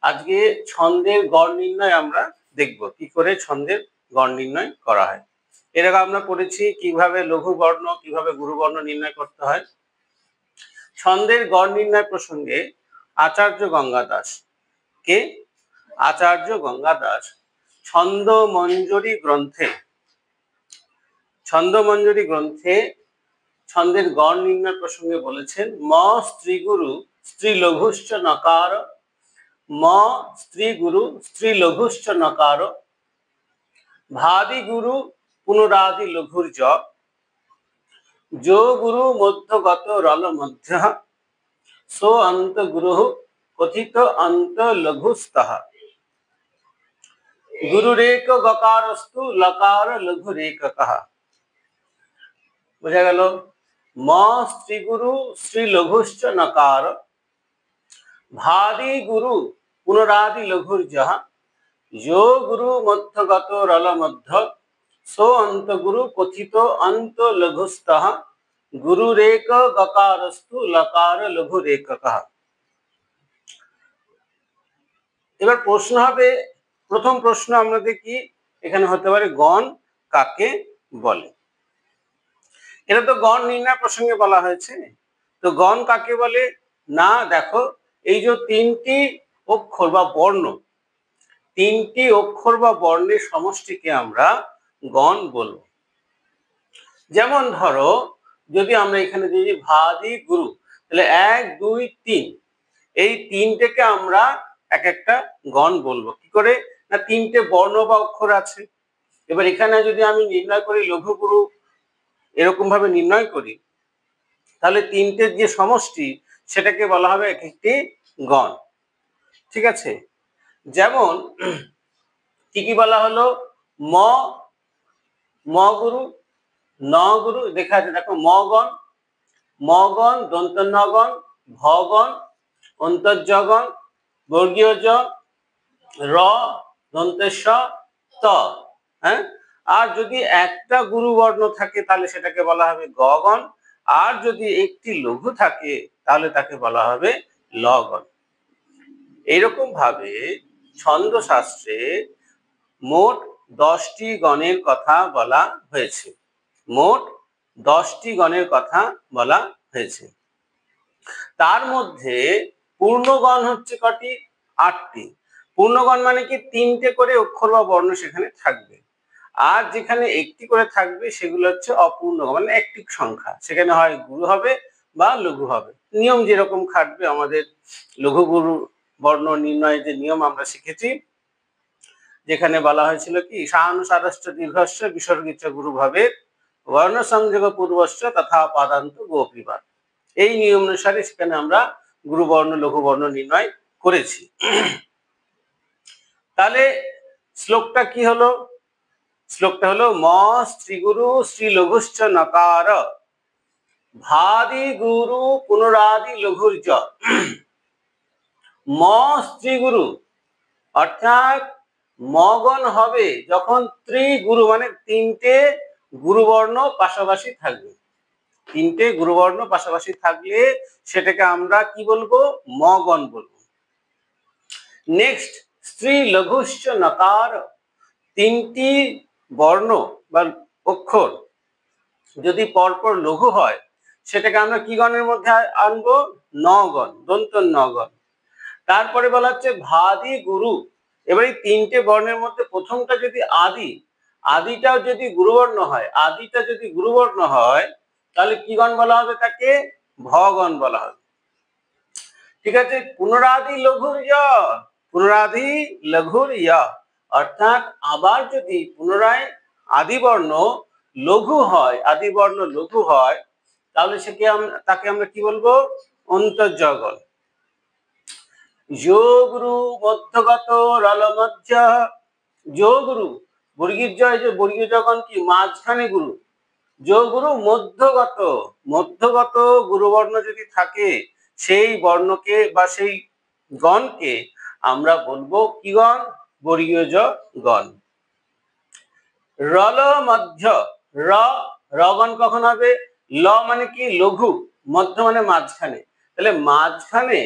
আজকে ছন্দের গড় নির্ণয় আমরা দেখব, কি করে ছন্দের গড় নির্ণয় করা হয়। এর আগে আমরা পড়েছি কিভাবে লঘু বর্ণ কিভাবে গুরু বর্ণ নির্ণয় করতে হয়। ছন্দের গড় নির্ণয় প্রসঙ্গে আচার্য গঙ্গা দাস কে আচার্য গঙ্গা দাস ছন্দমঞ্জরি গ্রন্থে ছন্দের গড় নির্ণয় প্রসঙ্গে বলেছেন, ম স্ত্রীগুরু স্ত্রীলঘুশ্চ নকার, ম স্ত্রীগুরু স্ত্রীলঘুশ্চ নকার, ভাদি গুরু পুনরাদি লঘুর জ, যো গুরু মধ্যগত রল মধ্য, সো অন্ত গুরু কথিত অন্ত লঘুস্তঃ, গুরুরেক গকারস্তু লকার লঘুরেককঃ। বোঝা গেল? ম স্ত্রীগুরু স্ত্রীলঘুশ্চ নকার, ভাদি গুরু পুনরাদি লঘুর যহ, যো গুরু মধ্যগত রল মধ্য, সো অন্ত গুরু কথিত অন্ত লঘুস্তঃ, গুরুরেক গকারস্তু লকার লঘুরেককঃ। এবার প্রশ্ন হবে, প্রথম প্রশ্ন আমরা দেখি এখানে হতে পারে গণ কাকে বলে। এটা তো গণ নির্ণয় প্রসঙ্গে বলা হয়েছে, তো গণ কাকে বলে না, দেখো এই যে তিনটি অক্ষর বা বর্ণ, তিনটি অক্ষর বা বর্ণের সমষ্টিকে আমরা গণ বলবো। যেমন ধরো যদি আমরা এখানে যদি ভাদি গুরু, তাহলে 1 2 3 এই তিনটেকে আমরা এক একটা গণ বলবো। কি করে না, তিনটে বর্ণ বা অক্ষর আছে। এবার এখানে যদি আমি নির্ণয় করি লঘু গুরু, এরকম ভাবে নির্ণয় করি, তাহলে তিনটের যে সমষ্টি সেটাকে বলা হবে এক একটি গণ। ঠিক আছে? যেমন কি কি বলা হলো, ম গুরু ন গুরু, দেখা আছে দেখো, ম গণ দন্ত ন গণ, ভ গণ অন্তর্জ গণ, বর্গীয় জ, র দন্তেশ ত। হ্যাঁ, আর যদি একটা গুরু বর্ণ থাকে তাহলে সেটাকে বলা হবে গ গণ, আর যদি একটি লঘু থাকে তাহলে তাকে বলা হবে ল গণ। এইরকম ভাবে ছন্দ শাস্ত্রে মোট 10টি গণের কথা বলা হয়েছে, মোট 10টি গণের কথা বলা হয়েছে। তার মধ্যে পূর্ণগণ হচ্ছে কটি? 8টি। পূর্ণগণ মানে কি, 3টে করে অক্ষর বা বর্ণ সেখানে থাকবে, আর যেখানে একটি করে থাকবে সেগুলো হচ্ছে অপূর্ণগণ, মানে একটি সংখ্যা, সেখানে হয় গুরু হবে বা লঘু হবে। নিয়ম যেরকম খাটবে, আমাদের লঘু গুরু বর্ণ নির্ণয়ের যে নিয়ম আমরা শিখেছি, যেখানে বলা হয়েছিল কি, সানুসারশ্চ দীর্ঘস্য বিসর্গিত গুরু ভাবে বর্ণ সংযোগ পূর্বশ্চ তথা পাদান্ত গোপীবাদ, এই নিয়ম অনুসারে সেখানে আমরা গুরু বর্ণ লঘু বর্ণ নির্ণয় করেছি। তাহলে শ্লোকটা কি হলো? শ্লোকটা হলো, ম স্ত্রীগুরু শ্রীলঘুশ্চ নকার, ভাদি গুরু পুনরাদি লঘুর জ। ম স্ত্রীগুরু অর্থাৎ মগণ হবে যখন ত্রিগুরু, মানে তিনটে গুরুবর্ণ পাশাপাশি থাকবে। তিনটে গুরুবর্ণ পাশাপাশি থাকলে সেটাকে আমরা কি বলবো? মগণ বলবো। নেক্সট, স্ত্রী লঘুশ্চ নকার, তিনটি বর্ণ বা অক্ষর যদি পরপর লঘু হয় সেটাকে আমরা কি গণের মধ্যে আনবো? নগণ, দন্ত নগণ। তারপরে বলা হচ্ছে ভাদি গুরু, এবার এই তিনটে বর্ণের মধ্যে প্রথমটা যদি আদিটাও যদি গুরুবর্ণ হয়, আদিটা যদি গুরুবর্ণ হয় তাহলে কি গণ বলা হবে? তাকে ভগণ বলা হবে। ঠিক আছে? পুনরাদি লঘুর য়, পুনরাদি লঘুর য়, অর্থাৎ আবার যদি পুনরায় আদিবর্ণ লঘু হয়, আদিবর্ণ লঘু হয়, তাহলে তাকে আমরা কি বলবো? অন্তর্জগণ। যো গুরু মধ্যগত রল মধ্য, যো গুরু বর্গীর জয়, যে বর্গীয় যখন কি মাঝখানে গুরু, যো গুরু মধ্যগত, মধ্যগত গুরুবর্ণ যদি থাকে সেই বর্ণকে বা সেই গণকে আমরা বলবো কি গণ? বর্গীয় জ গণ। রল মধ্য, রগণ কখন হবে? ল মানে কি? লঘু, মধ্য মানে মাঝখানে, তাহলে মাঝখানে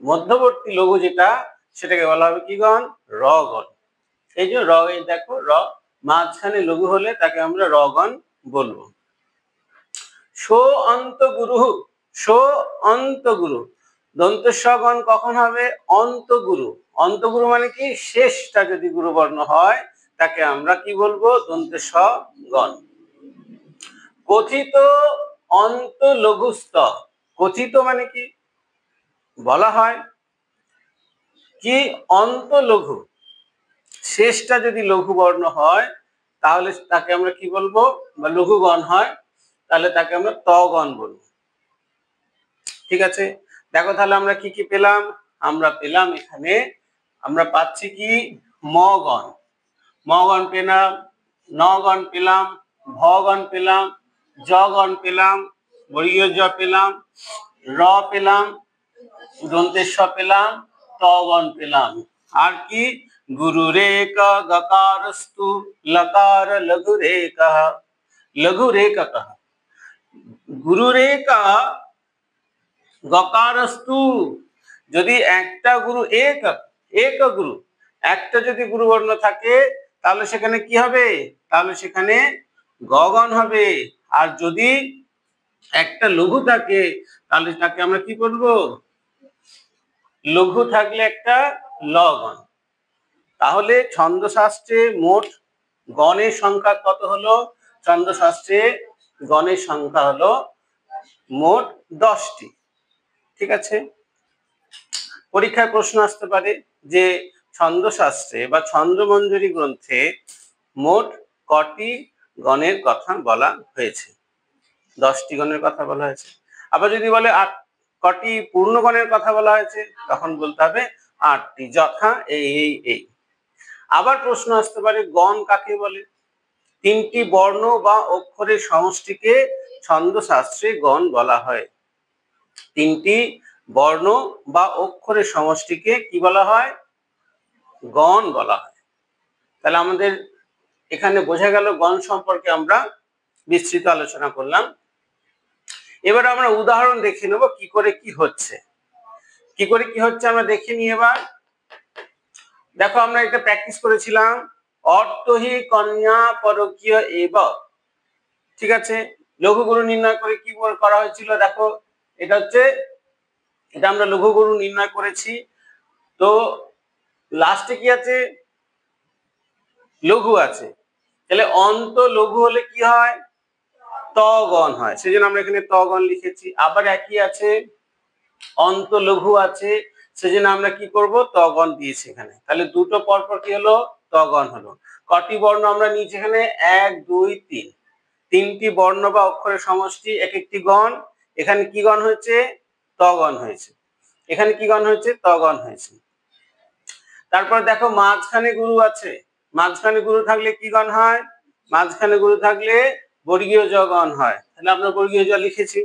মধ্যবর্তী লঘু যেটা সেটাকে বলা হবে কি গণ? র গণ। এই যে র, এই দেখো র মাঝখানে লঘু হলে তাকে আমরা র গণ বলবো। সো অন্ত গুরু, সো অন্ত গুরু, দন্ত স গণ কখন হবে? অন্ত গুরু। অন্ত গুরু মানে কি? শেষটা যদি গুরু বর্ণ হয় তাকে আমরা কি বলবো? দন্ত স গণ। কথিত অন্ত লঘুস্থ, কথিত মানে কি? বলা হয় কি অন্ত লঘু, শেষটা যদি লঘু বর্ণ হয় তাহলে তাকে আমরা কি বলবো? বা লঘু গণ হয় তাহলে তাকে আমরা ত গণ বলবো। ঠিক আছে, দেখো তাহলে আমরা কি কি পেলাম? আমরা পেলাম এখানে, আমরা পাচ্ছি কি? ম গণ, ম গণ পেলাম, ন গণ পেলাম, ভ গণ পেলাম, জ গণ পেলাম, বর্গীয় জ পেলাম, র পেলাম, দন্তের স পেলাম, ত গণ পেলাম। আর কি? গুরু রেক গকারস্তু লকার লঘু রেক, লঘু রেক, গুরু রেকা গকারস্তু, যদি একটা গুরু এক, এক গুরু, একটা যদি গুরু বর্ণ থাকে তাহলে সেখানে কি হবে? তাহলে সেখানে গ গণ হবে। আর যদি একটা লঘু থাকে তাহলে তাকে আমরা কি বলবো? লঘু থাকলে একটা ল গণ। তাহলে ছন্দশাস্ত্রে মোট গণের সংখ্যা কত হলো? ছন্দশাস্ত্রে গণের সংখ্যা হলো মোট 10টি। ঠিক আছে, পরীক্ষায় প্রশ্ন আসতে পারে যে ছন্দশাস্ত্রে বা ছন্দমঞ্জরি গ্রন্থে মোট কটি গণের কথা বলা হয়েছে? 10টি গণের কথা বলা হয়েছে। আবার যদি বলে কটি পূর্ণগণের কথা বলা হয়েছে তখন বলতে হবে 8টি, যথা এই এই এই। আবার প্রশ্ন আসতে পারে গণ কাকে বলে? 3টি বর্ণ বা অক্ষরের সমষ্টিকে ছন্দশাস্ত্রে গণ বলা হয়। 3টি বর্ণ বা অক্ষরের সমষ্টিকে কি বলা হয়? গণ বলা হয়। তাহলে আমাদের এখানে বোঝা গেল গণ সম্পর্কে আমরা বিস্তৃত আলোচনা করলাম। এবার আমরা উদাহরণ দেখে নেব কি করে কি হচ্ছে, কি করে কি হচ্ছে আমরা দেখে নিই। এবার দেখো আমরা এটা প্র্যাকটিস করেছিলাম, অর্থহি কন্যা পরকীয় এব। ঠিক আছে, লঘু গুরু নির্ণয় করে কি করা হয়েছিল? দেখো এটা হচ্ছে, এটা আমরা লঘু গুরু নির্ণয় করেছি। তো লাস্টে কি আছে? লঘু আছে। তাহলে অন্ত লঘু হলে কি হয়? ত গণ হয়, সেজন্য আমরা এখানে ত গণ লিখেছি। আবার একই আছে, অন্ত লঘু আছে, সেজন্য আমরা কি করব? ত গণ দিয়েছি এখানে। তাহলে দুটো পরপর কি হলো? ত গণ হলো। কটি বর্ণ আমরা নিয়েছি এখানে? 1 2 3, 3টি বর্ণ বা অক্ষরের সমষ্টি, এক একটি গণ। এখানে কি গণ হয়েছে? ত গণ হয়েছে। এখানে কি গণ হয়েছে? ত গণ হয়েছে। তারপর দেখো মাঝখানে গুরু আছে, মাঝখানে গুরু থাকলে কি গণ হয়? মাঝখানে গুরু থাকলে বর্গীয় জ গণ হয়। তাহলে আমরা বর্গীয় জ লিখেছি।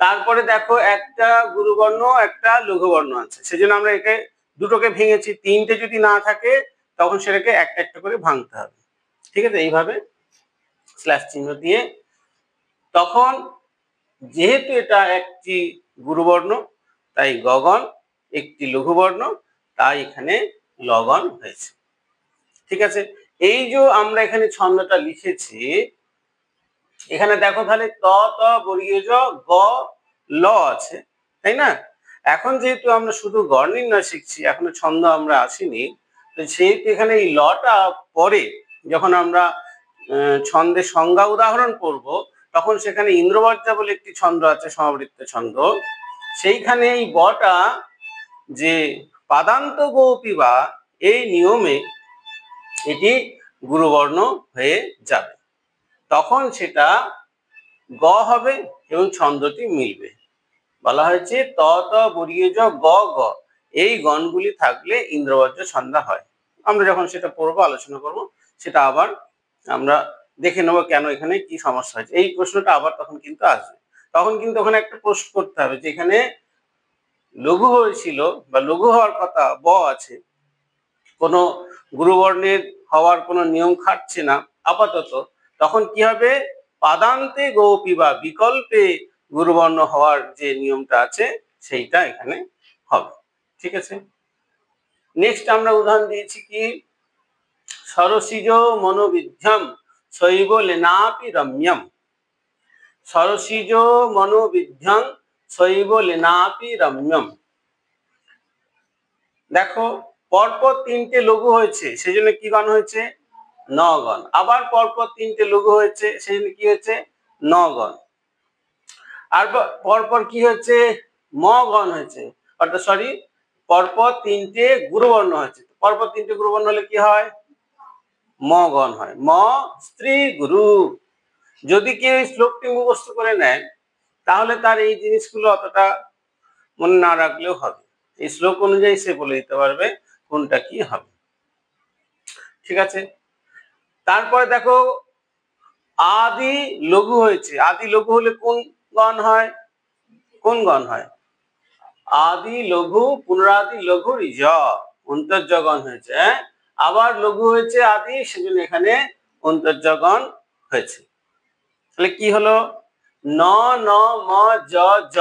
তারপরে দেখো একটা গুরুবর্ণ একটা লঘুবর্ণ আছে, সেজন্য আমরা একে দুটোকে ভেঙেছি। 3টে যদি না থাকে তখন সেটাকে একটা একটা করে ভাঙতে হবে। ঠিক আছে, এইভাবে স্ল্যাশ চিহ্ন দিয়ে। তখন যেহেতু এটা একটি গুরুবর্ণ তাই গগন, একটি লঘুবর্ণ তাই এখানে লগন হয়েছে। ঠিক আছে, এই যে আমরা এখানে ছন্দটা লিখেছি, এখানে দেখো তাহলে ত ত বর্গীয় জ গ ল আছে, তাই না? এখন যেহেতু আমরা শুধু গড় নির্ণয় শিখছি, এখনো ছন্দ আমরা আসিনি, তো সেহেতু এখানে এই লটা পরে যখন আমরা ছন্দের সংজ্ঞা উদাহরণ করব তখন সেখানে ইন্দ্রবজ্জা বলে একটি ছন্দ আছে, সমাবৃত্ত ছন্দ। সেইখানে এই বটা যে পাদান্ত গৌপিবা, এই নিয়মে এটি গুরুবর্ণ হয়ে যাবে, তখন সেটা গ হবে এবং ছন্দটি মিলবে। বলা হয়েছে ত ত বর্গীয় জ গ গ, এই গণগুলি থাকলে ইন্দ্রবজ্র ছন্দ হয়। আমরা যখন সেটা পড়বো, আলোচনা করব, সেটা আবার আমরা দেখে নেবো কেন এখানে কি সমস্যা হয়েছে। এই প্রশ্নটা আবার তখন কিন্তু আসবে। তখন কিন্তু ওখানে একটা প্রশ্ন করতে হবে যে এখানে লঘু হয়েছিল বা লঘু হওয়ার কথা ব আছে, কোনো গুরুবর্ণের হওয়ার কোনো নিয়ম খাটছে না আপাতত, তখন কি হবে? পাদান্তে গৌপি বা বিকল্পে গুরুবর্ণ হওয়ার যে নিয়মটা আছে সেইটা এখানে হবে। ঠিক আছে। নেক্সট আমরা উদাহরণ দিয়েছি কি, সরসিজ মনোবিধ্যম শৈব লেনাপি রম্যম। সরসিজ মনোবিধ্যম শৈব লেনাপি রম্যম। দেখো পরপর তিনটে লঘু হয়েছে, সেই জন্য কি গণ হয়েছে? নগণ। আবার পরপর তিনটে লঘু হয়েছে, সেই জন্য কি হয়েছে? নগণ। আর পরপর কি হয়েছে? মগণ হয়েছে, অর্থাৎ সরি পরপর তিনটে গুরুবর্ণ হয়েছে। পরপর তিনটে গুরুবর্ণ হলে কি হয়? মগণ হয়। ম স্ত্রী গুরু। যদি কেউ এই শ্লোকটি মুখস্থ করে নেয় তাহলে তার এই জিনিসগুলো অতটা মনে না রাখলেও হবে। এই শ্লোক অনুযায়ী সে বলে দিতে পারবে কোনটা কি হবে। ঠিক আছে, তারপরে দেখো আদি লঘু হয়েছে। আদি লঘু হলে কোন গণ হয়? কোন গণ হয়? আদি লঘু পুনরাদি লঘু জ, অন্তর্জ গণ হয়েছে। আবার লঘু হয়েছে আদি, সেজন্য এখানে অন্তর্জ গণ হয়েছে। তাহলে কি হলো? ন ন ম জ জ,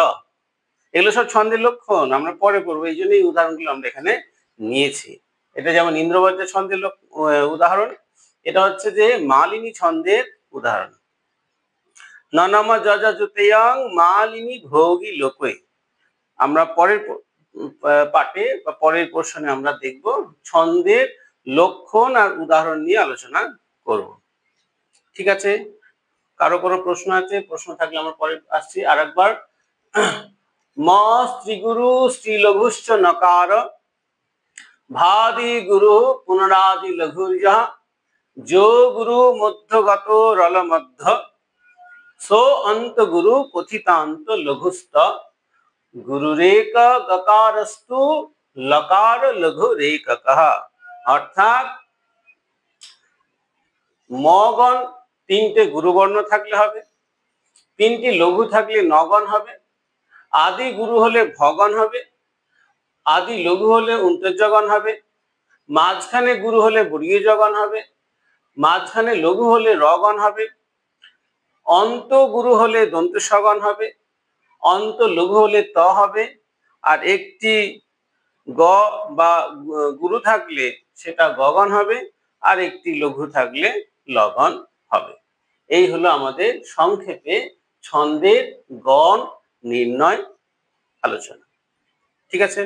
এগুলো সব ছন্দের লক্ষণ, আমরা পরে পড়বো, এই জন্য এই উদাহরণগুলো আমরা এখানে নিয়েছি। এটা যেমন ইন্দ্রবজ্রের ছন্দের উদাহরণ, এটা হচ্ছে যে মালিনী ছন্দের উদাহরণ। ন ন ম জ জ যুতেয়ং মালিনী ভোগী লোকে। আমরা পরের পাঠে বা পরের পোর্শনে আমরা দেখব ছন্দের লক্ষণ আর উদাহরণ নিয়ে আলোচনা করব। ঠিক আছে, কারো কোনো প্রশ্ন আছে? প্রশ্ন থাকলে আমরা পরে আসছি। আর একবার, ম স্ত্রীগুরু স্ত্রীলঘুশ্চ নকার ভাদি গুরু পুনরাদি লঘুর্য যো গুরু মধ্যগত রল মধ্য সো অন্ত গুরু কথিতান্ত লঘুস্ত গুরুরেক গকারস্তু লকার লঘু রেককঃ। অর্থাৎ মগণ তিনটে গুরুবর্ণ থাকলে হবে, তিনটি লঘু থাকলে নগণ হবে, আদি গুরু হলে ভগণ হবে, আদি লঘু হলে অন্তর্যগণ হবে, মাঝখানে গুরু হলে বর্গীয়জগণ হবে, মাঝখানে লঘু হলে রগণ হবে, অন্ত গুরু হলে দন্তস্বগণ হবে, অন্ত লঘু হলে ত হবে, আর একটি গ বা গুরু থাকলে সেটা গগণ হবে, আর একটি লঘু থাকলে লগন হবে। এই হলো আমাদের সংক্ষেপে ছন্দের গণ নির্ণয় আলোচনা। ঠিক আছে।